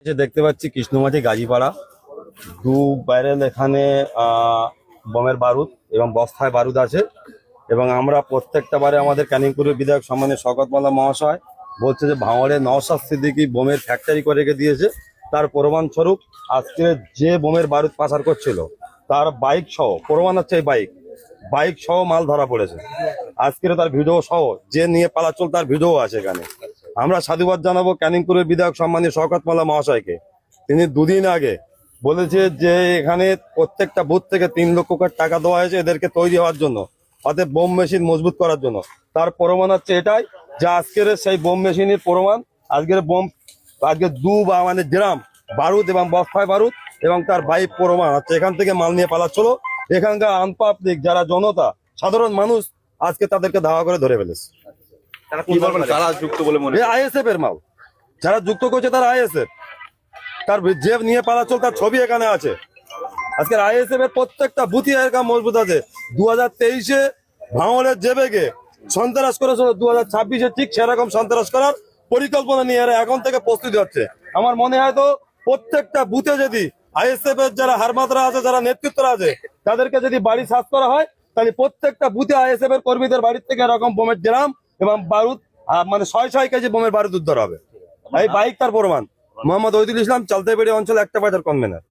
যে দেখতে পাচ্ছি কৃষ্ণমাঝি গাজীপাড়া দু ব্যারেল এখানে বোমের বারুদ এবং বস্তায় বারুদ আছে এবং আমরা প্রত্যেকটা বারে আমাদের ক্যানিংপুরের বিধায়ক সম্মানীয় শওকত মোল্লা মহাশয় বলছে যে ভাঙড়ে নওশাদ সিদ্দিকী বোমের ফ্যাক্টরি করে রেখে দিয়েছে। তার প্রমাণস্বরূপ আজকে যে বোমের বারুদ পাচার করছিল তার বাইক সহ প্রমাণ হচ্ছে এই বাইক সহ মাল ধরা পড়েছে। আজকের তার ভিডিও সহ যে নিয়ে পালাচল তার ভিডিও আছে এখানে। আমরা সাধুবাদ জানাবো ক্যানিংপুরের বিধায়ক সম্মানীয় শওকত মোল্লা মহাশয়কে। তিনি দুদিন আগে বলেছে যে এখানে প্রত্যেকটা বুথ থেকে 3 লক্ষ টাকা দেওয়া হয়েছে এদেরকে তৈরি হওয়ার জন্য, অর্থাৎ বোম মেশিন মজবুত করার জন্য। তার প্রমাণ হচ্ছে এটাই যে আজকের সেই বোম মেশিনের প্রমাণ, আজকের বোম আজকে মানে গ্রাম বারুদ এবং বস্তায় বারুদ এবং তার বাইক প্রমাণ হচ্ছে। এখান থেকে মাল নিয়ে পালাচ্ছিল। এখানকার আনপাবলিক যারা জনতা সাধারণ মানুষ আজকে তাদেরকে ধাওয়া করে ধরে ফেলেছে। তারা যুক্ত বলে মনে হয়? আইএসএফ এর মাল যারা যুক্ত করছে তারা আইএসএফ। তার যে নিয়ে পালাচ্ছিল তার ছবি এখানে আছে। আজকের আইএসএফ এর প্রত্যেকটা বুথি এরকম মজবুত আছে। 2023-এ ভাঙড়ের যে বেগে সন্ত্রাস করেছিল 2026-এ ঠিক সেরকম সন্ত্রাস করার পরিকল্পনা নিয়ে এরা এখন থেকে প্রস্তুতি হচ্ছে। আমার মনে হয় তো প্রত্যেকটা বুথে যদি আইএসএফ এর যারা হারমাতরা আছে, যারা নেতৃত্বরা আছে, তাদেরকে যদি বাড়ি সার্চ করা হয় তাহলে প্রত্যেকটা বুথে আইএসএফ এর কর্মীদের বাড়ির থেকে এরকম বোমের ড্রাম এবং বারুদ মানে 6 কেজি বোমের বারুদ উদ্ধার হবে। এই বাইক তার প্রমাণ। মোহাম্মদ ওহিদুল ইসলাম, চালতাইবাড়ি অঞ্চল একটা বাজার কনভেনার।